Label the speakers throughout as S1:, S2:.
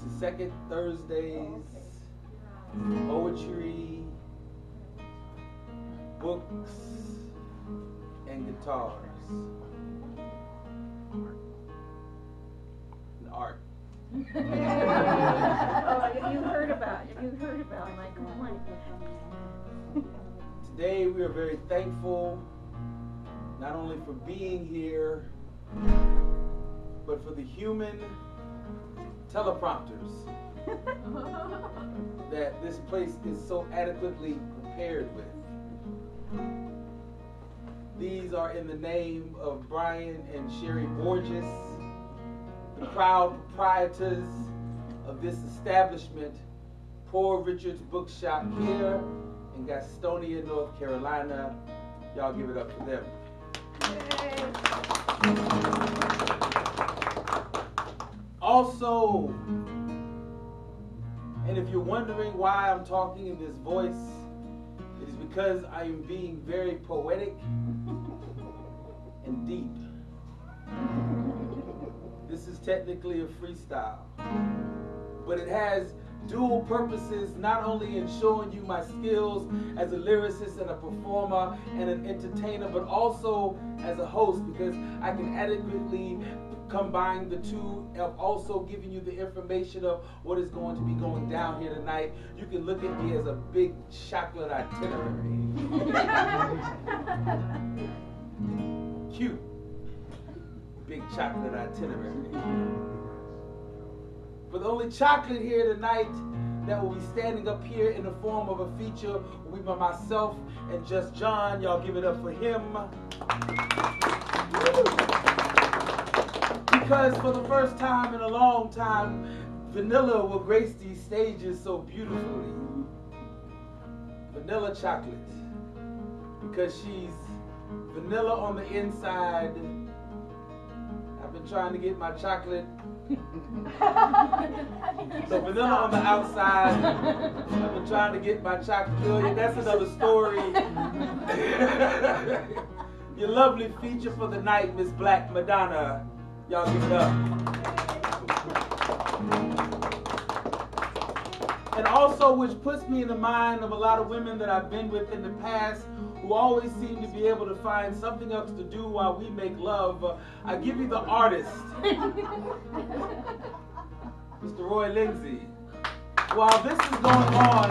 S1: to second Thursdays, poetry, books, and guitars. And art.
S2: Oh, you heard about my complaint.
S1: Today we are very thankful not only for being here, but for the human teleprompters that this place is so adequately prepared with. These are in the name of Brian and Sherry Borges, the proud proprietors of this establishment, Poor Richard's Bookshop here in Gastonia, North Carolina. Y'all give it up for them. Also, and if you're wondering why I'm talking in this voice, it is because I am being very poetic and deep. This is technically a freestyle, but it has dual purposes, not only in showing you my skills as a lyricist and a performer and an entertainer, but also as a host, because I can adequately combine the two of also giving you the information of what is going to be going down here tonight. You can look at me as a big chocolate itinerary. Cute. Big chocolate itinerary. But the only chocolate here tonight that will be standing up here in the form of a feature will be by myself and Just John. Y'all give it up for him. Because for the first time in a long time, Vanilla will grace these stages so beautifully. Vanilla chocolate. Because she's vanilla on the inside. I've been trying to get my chocolate. So vanilla on the outside. I've been trying to get my chocolate. That's another story. Your lovely feature for the night, Miss Black Madonna. Y'all give it up. And also, which puts me in the mind of a lot of women that I've been with in the past who always seem to be able to find something else to do while we make love. I give you the artist, Mr. Roy Lindsay. While this is going on,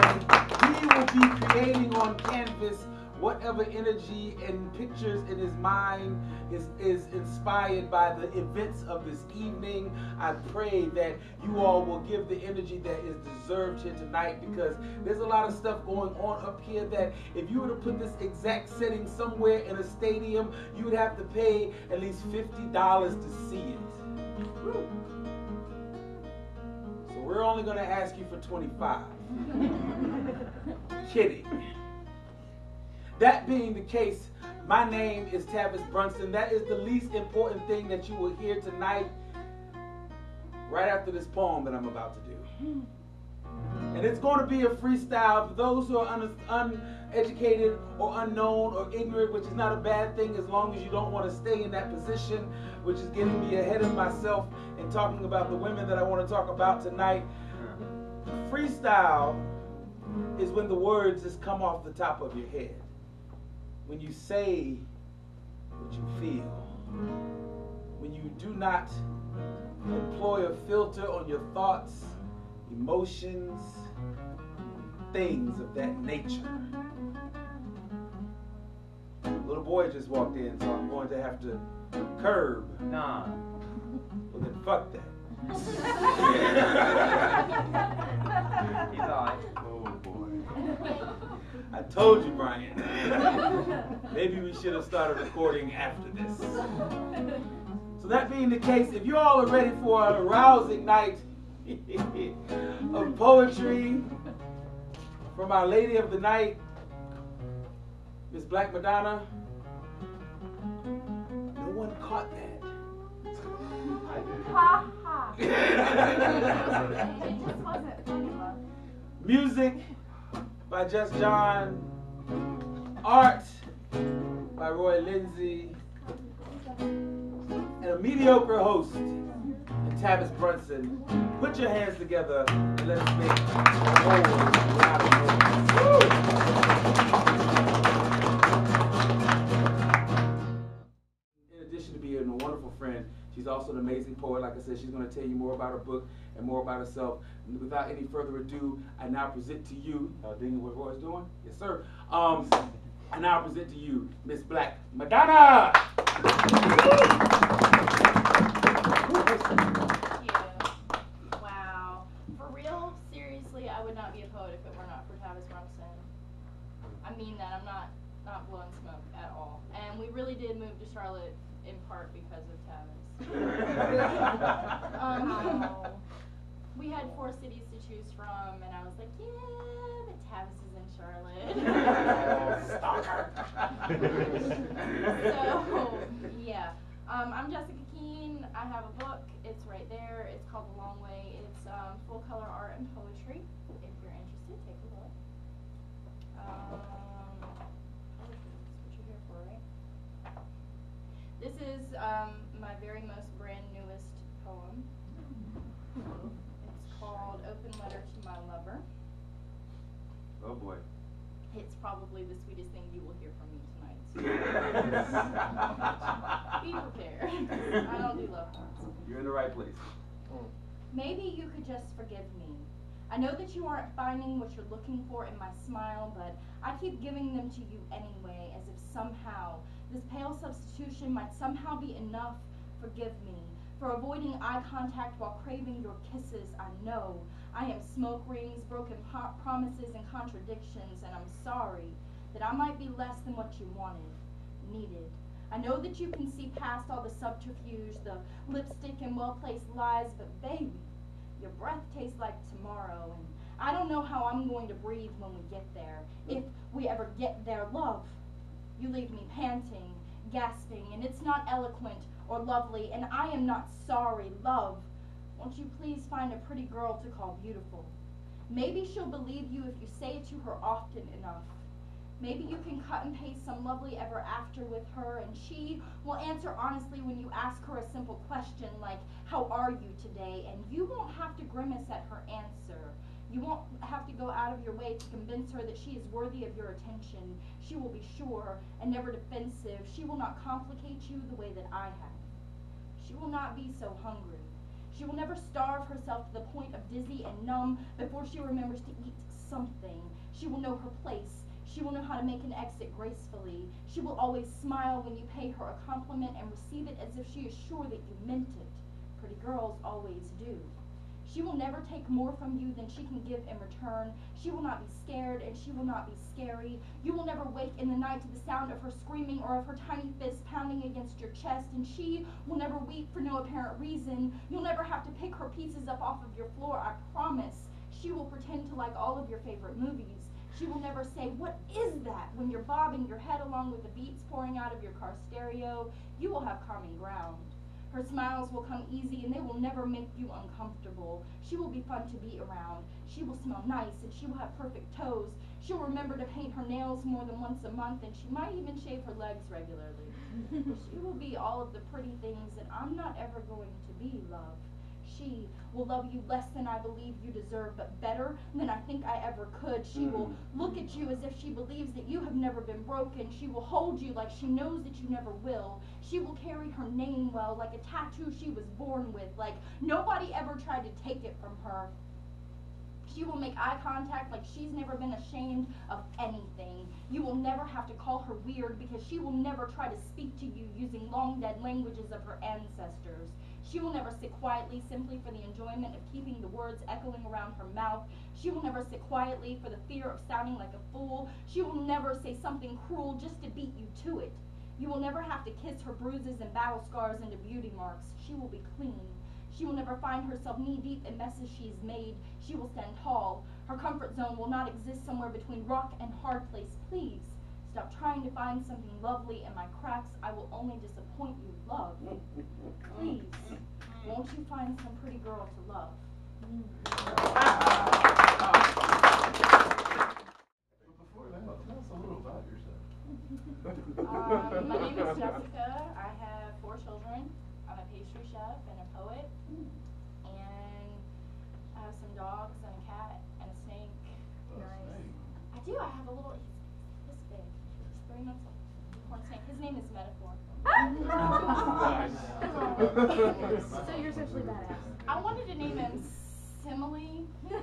S1: he will be creating on canvas whatever energy and pictures in his mind is inspired by the events of this evening. I pray that you all will give the energy that is deserved here tonight, because there's a lot of stuff going on up here that if you were to put this exact setting somewhere in a stadium, you would have to pay at least $50 to see it. So we're only going to ask you for $25. Kidding. That being the case, my name is Tavis Brunson. That is the least important thing that you will hear tonight, right after this poem that I'm about to do. And it's going to be a freestyle. For those who are uneducated or unknown or ignorant, which is not a bad thing as long as you don't want to stay in that position, which is getting me ahead of myself and talking about the women that I want to talk about tonight. Freestyle is when the words just come off the top of your head. When you say what you feel. When you do not employ a filter on your thoughts, emotions, things of that nature. Little boy just walked in, so I'm going to have to curb.
S3: Nah.
S1: Well then fuck that.
S3: He's like, oh boy.
S1: I told you, Brian. Maybe we should have started recording after this. So that being the case, if you all are ready for a rousing night of poetry from our lady of the night, Miss Black Madonna. No one caught that.
S3: I did.
S2: Ha ha.
S1: Music by Just John. Art by Roy Lindsay. And a mediocre host in Tavis Brunson. Put your hands together and let us make a whole lot of noise. In addition to being a wonderful friend, she's also an amazing poet. Like I said, she's going to tell you more about her book and more about herself. And without any further ado, I now present to you, digging what Roy's doing? Yes, sir. I now present to you Miss Black Madonna.
S4: Thank you. Wow. For real, seriously, I would not be a poet if it were not for Tavis Brunson. I mean that. I'm not blowing smoke at all. And we really did move to Charlotte in part because of Tavis. We had 4 cities to choose from, and I was like, yeah, but Tavis is in Charlotte.
S1: Stalker.
S4: So, yeah. I'm Jessica Keene. I have a book. It's right there. It's called The Long Way. It's full color art and poetry. If you're interested, take a look. Poetry, that's what you're here for, right? This is my very most brand newest poem. It's called Open Letter to My Lover.
S1: Oh boy.
S4: It's probably the sweetest thing you will hear from me tonight. Be prepared. I don't do love poems.
S1: You're in the right place.
S4: Maybe you could just forgive me. I know that you aren't finding what you're looking for in my smile, but I keep giving them to you anyway, as if somehow this pale substitution might somehow be enough. Forgive me for avoiding eye contact while craving your kisses. I know I am smoke rings, broken promises, and contradictions, and I'm sorry that I might be less than what you wanted, needed. I know that you can see past all the subterfuge, the lipstick and well-placed lies, but baby, your breath tastes like tomorrow, and I don't know how I'm going to breathe when we get there, if we ever get there. Love, you leave me panting, gasping, and it's not eloquent or lovely, and I am not sorry. Love, won't you please find a pretty girl to call beautiful? Maybe she'll believe you if you say it to her often enough. Maybe you can cut and paste some lovely ever after with her, and she will answer honestly when you ask her a simple question like, how are you today? And you won't have to grimace at her answer. You won't have to go out of your way to convince her that she is worthy of your attention. She will be sure and never defensive. She will not complicate you the way that I have. She will not be so hungry. She will never starve herself to the point of dizzy and numb before she remembers to eat something. She will know her place. She will know how to make an exit gracefully. She will always smile when you pay her a compliment and receive it as if she is sure that you meant it. Pretty girls always do. She will never take more from you than she can give in return. She will not be scared, and she will not be scary. You will never wake in the night to the sound of her screaming or of her tiny fist pounding against your chest, and she will never weep for no apparent reason. You'll never have to pick her pieces up off of your floor, I promise. She will pretend to like all of your favorite movies. She will never say, what is that? When you're bobbing your head along with the beats pouring out of your car stereo, you will have common ground. Her smiles will come easy and they will never make you uncomfortable. She will be fun to be around. She will smell nice and she will have perfect toes. She'll remember to paint her nails more than once a month, and she might even shave her legs regularly. She will be all of the pretty things that I'm not ever going to be, love. She will love you less than I believe you deserve, but better than I think I ever could. She will look at you as if she believes that you have never been broken. She will hold you like she knows that you never will. She will carry her name well, like a tattoo she was born with, like nobody ever tried to take it from her. She will make eye contact like she's never been ashamed of anything. You will never have to call her weird because she will never try to speak to you using long dead languages of her ancestors. She will never sit quietly simply for the enjoyment of keeping the words echoing around her mouth. She will never sit quietly for the fear of sounding like a fool. She will never say something cruel just to beat you to it. You will never have to kiss her bruises and battle scars into beauty marks. She will be clean. She will never find herself knee-deep in messes she's made. She will stand tall. Her comfort zone will not exist somewhere between rock and hard place. Please, stop trying to find something lovely in my cracks. I will only disappoint you, love. Please, won't you find some pretty girl to love?
S3: Before that, tell us a little about yourself.
S4: My name is Jessica. I have 4 children. I'm a pastry chef and a poet. do. I have a little, he's this big. He's 3 months old. Corn snake. His name is Metaphor.
S2: So you're essentially badass.
S4: I wanted to name him Simile. But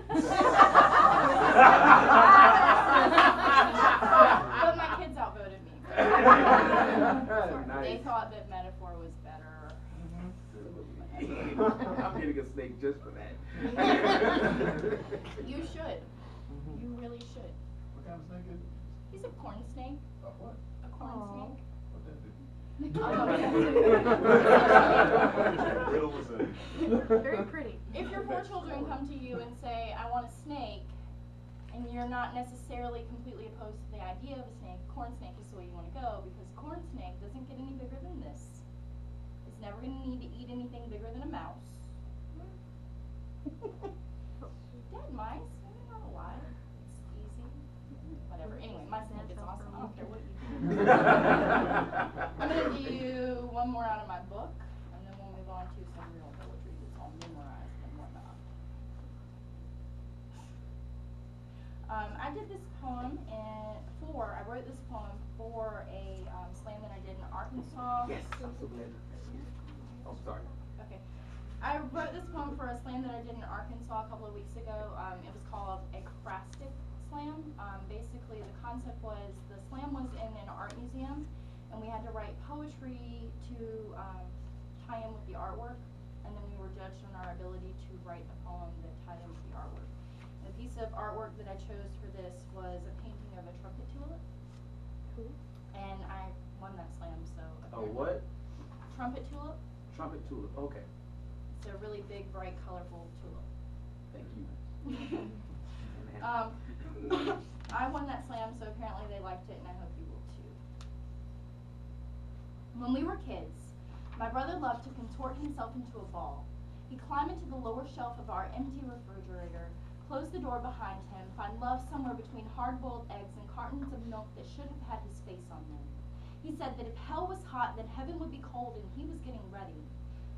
S4: my kids outvoted me. They thought that Metaphor was better.
S1: I'm getting a snake just for that.
S4: You should. You really should.
S3: What kind of snake is it?
S4: He's a corn snake.
S3: A what?
S4: A corn snake.
S3: What that do?
S2: Riddle was very pretty.
S4: If your 4 children come to you and say, I want a snake, and you're not necessarily completely opposed to the idea of a snake, corn snake is the way you want to go, because corn snake doesn't get any bigger than this. It's never going to need to eat anything bigger than a mouse. Dead mice, they're not alive. It's easy. Whatever. Anyway, my snake is awesome. I don't care what you do. I'm going to do one more out of my book, and then we'll move on to some real poetry that's all memorized and whatnot. I did this poem I wrote this poem for a slam that I did in Arkansas.
S1: Yes, I'm so glad. Oh, sorry.
S4: Okay. I wrote this poem for a slam that I did in Arkansas a couple of weeks ago. It was called a craftic slam. Basically, the concept was the slam was in an art museum, and we had to write poetry to tie in with the artwork, and then we were judged on our ability to write a poem that tied in with the artwork. The piece of artwork that I chose for this was a painting of a trumpet tulip.
S2: Cool.
S4: And I won that slam, so.
S1: Oh, what?
S4: Trumpet tulip.
S1: Trumpet tulip, okay.
S4: It's a really big, bright, colorful tulip.
S1: Thank you.
S4: I won that slam, so apparently they liked it, and I hope you will too. When we were kids, my brother loved to contort himself into a ball. He'd climb into the lower shelf of our empty refrigerator, close the door behind him, find love somewhere between hard-boiled eggs and cartons of milk that should have had his face on them. He said that if hell was hot, then heaven would be cold, and he was getting ready.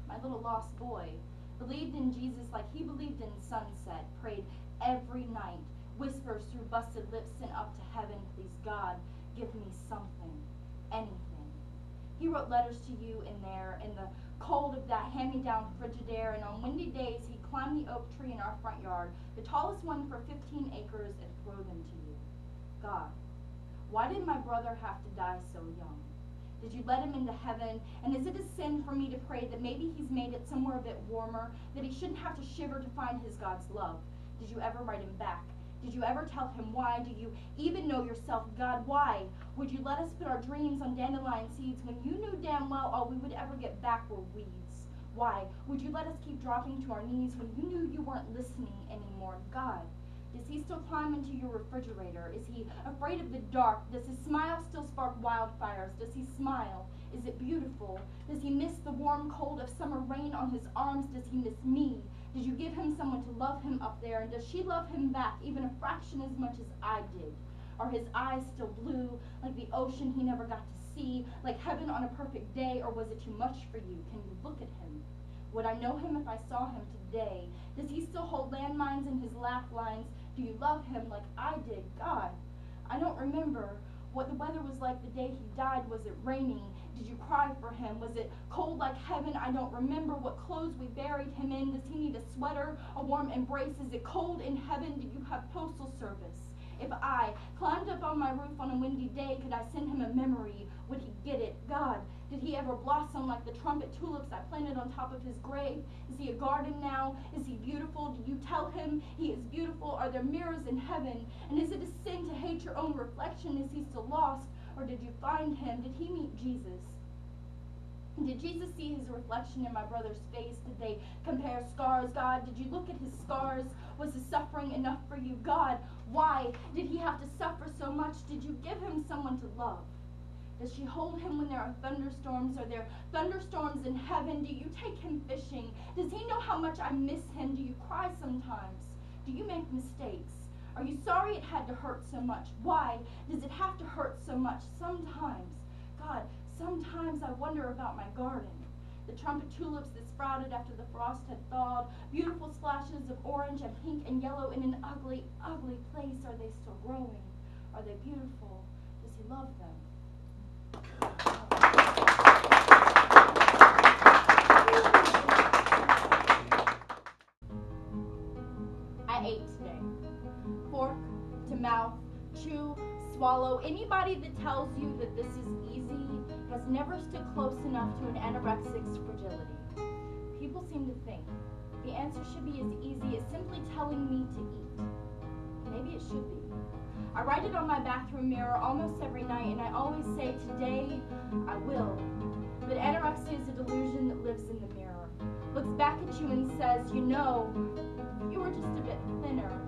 S4: My little lost boy believed in Jesus like he believed in sunset, prayed every night, whispers through busted lips sent up to heaven, please God, give me something, anything. He wrote letters to you in there, in the cold of that hand-me-down Frigidaire, and on windy days he'd climb the oak tree in our front yard, the tallest one for 15 acres, and throw them to you. God, why did my brother have to die so young? Did you let him into heaven? And is it a sin for me to pray that maybe he's made it somewhere a bit warmer, that he shouldn't have to shiver to find his God's love? Did you ever write him back? Did you ever tell him why? Do you even know yourself, God, why? Would you let us put our dreams on dandelion seeds when you knew damn well all we would ever get back were weeds? Why? Would you let us keep dropping to our knees when you knew you weren't listening anymore? God, does he still climb into your refrigerator? Is he afraid of the dark? Does his smile still spark wildfires? Does he smile? Is it beautiful? Does he miss the warm cold of summer rain on his arms? Does he miss me? Did you give him someone to love him up there? And does she love him back even a fraction as much as I did? Are his eyes still blue, like the ocean he never got to see, like heaven on a perfect day, or was it too much for you? Can you look at him? Would I know him if I saw him today? Does he still hold landmines in his laugh lines? Do you love him like I did? God, I don't remember what the weather was like the day he died. Was it raining? Did you cry for him? Was it cold like heaven? I don't remember what clothes we buried him in. Does he need a sweater, a warm embrace? Is it cold in heaven? Do you have postal service? If I climbed up on my roof on a windy day, could I send him a memory? Would he get it? God, did he ever blossom like the trumpet tulips I planted on top of his grave? Is he a garden now? Is he beautiful? Do you tell him he is beautiful? Are there mirrors in heaven? And is it a sin to hate your own reflection? Is he still lost? Or did you find him? Did he meet Jesus? Did Jesus see his reflection in my brother's face? Did they compare scars? God, did you look at his scars? Was his suffering enough for you? God, why did he have to suffer so much? Did you give him someone to love? Does she hold him when there are thunderstorms? Are there thunderstorms in heaven? Do you take him fishing? Does he know how much I miss him? Do you cry sometimes? Do you make mistakes? Are you sorry it had to hurt so much? Why does it have to hurt so much? Sometimes, God, sometimes I wonder about my garden. The trumpet tulips that sprouted after the frost had thawed, beautiful splashes of orange and pink and yellow in an ugly, ugly place. Are they still growing? Are they beautiful? Does he love them? I ate today. Fork to mouth, chew, swallow. Anybody that tells you that this is easy has never stood close enough to an anorexic's fragility. People seem to think the answer should be as easy as simply telling me to eat. Maybe it should be. I write it on my bathroom mirror almost every night, and I always say, today I will. But anorexia is a delusion that lives in the mirror. Looks back at you and says, you know, if you were just a bit thinner,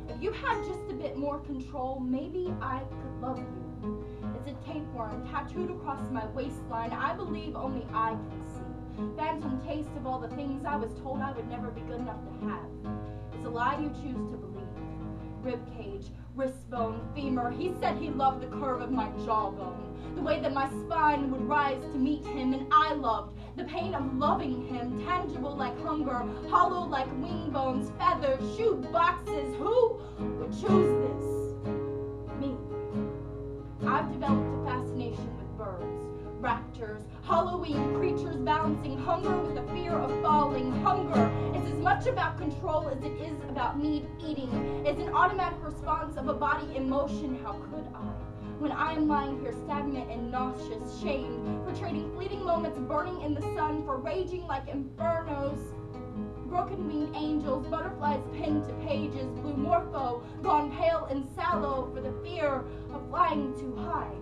S4: if you had just a bit more control, maybe I could love you. It's a tapeworm tattooed across my waistline. I believe only I can see. Phantom taste of all the things I was told I would never be good enough to have. It's a lie you choose to believe. Rib cage, wrist bone, femur. He said he loved the curve of my jawbone, the way that my spine would rise to meet him, and I loved the pain of loving him, tangible like hunger, hollow like wing bones, feathers, shoe boxes. Who would choose this? Me. I've developed a fascination with birds, raptors, Halloween creatures balancing hunger with the fear of falling. Hunger is as much about control as it is about need. Eating is an automatic response of a body emotion. How could I? When I am lying here stagnant and nauseous, shamed for trading fleeting moments burning in the sun for raging like infernos, broken-winged angels, butterflies pinned to pages, blue morpho, gone pale and sallow for the fear of flying too high.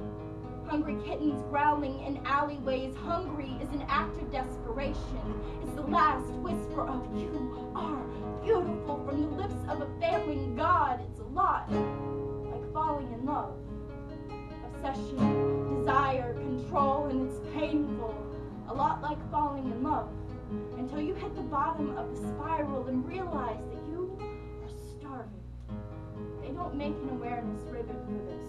S4: Hungry kittens growling in alleyways. Hungry is an act of desperation. It's the last whisper of you are beautiful from the lips of a failing God. It's a lot like falling in love. Obsession, desire, control, and it's painful. A lot like falling in love. Until you hit the bottom of the spiral and realize that you are starving. They don't make an awareness ribbon for this.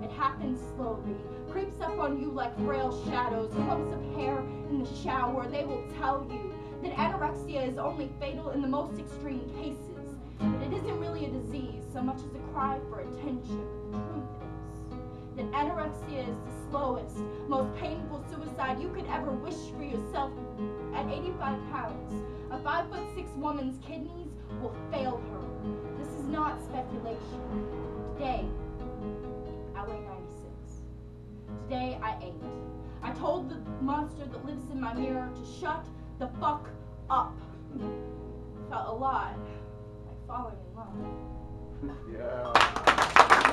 S4: It happens slowly, creeps up on you like frail shadows, clumps of hair in the shower. They will tell you that anorexia is only fatal in the most extreme cases, that it isn't really a disease so much as a cry for attention. The truth is that anorexia is the slowest, most painful suicide you could ever wish for yourself. At 85 pounds, a 5'6" woman's kidneys will fail her. This is not speculation. Today, I weigh 96. Today, I ate. I told the monster that lives in my mirror to shut the fuck up. Felt a lot like falling in love.
S3: Yeah.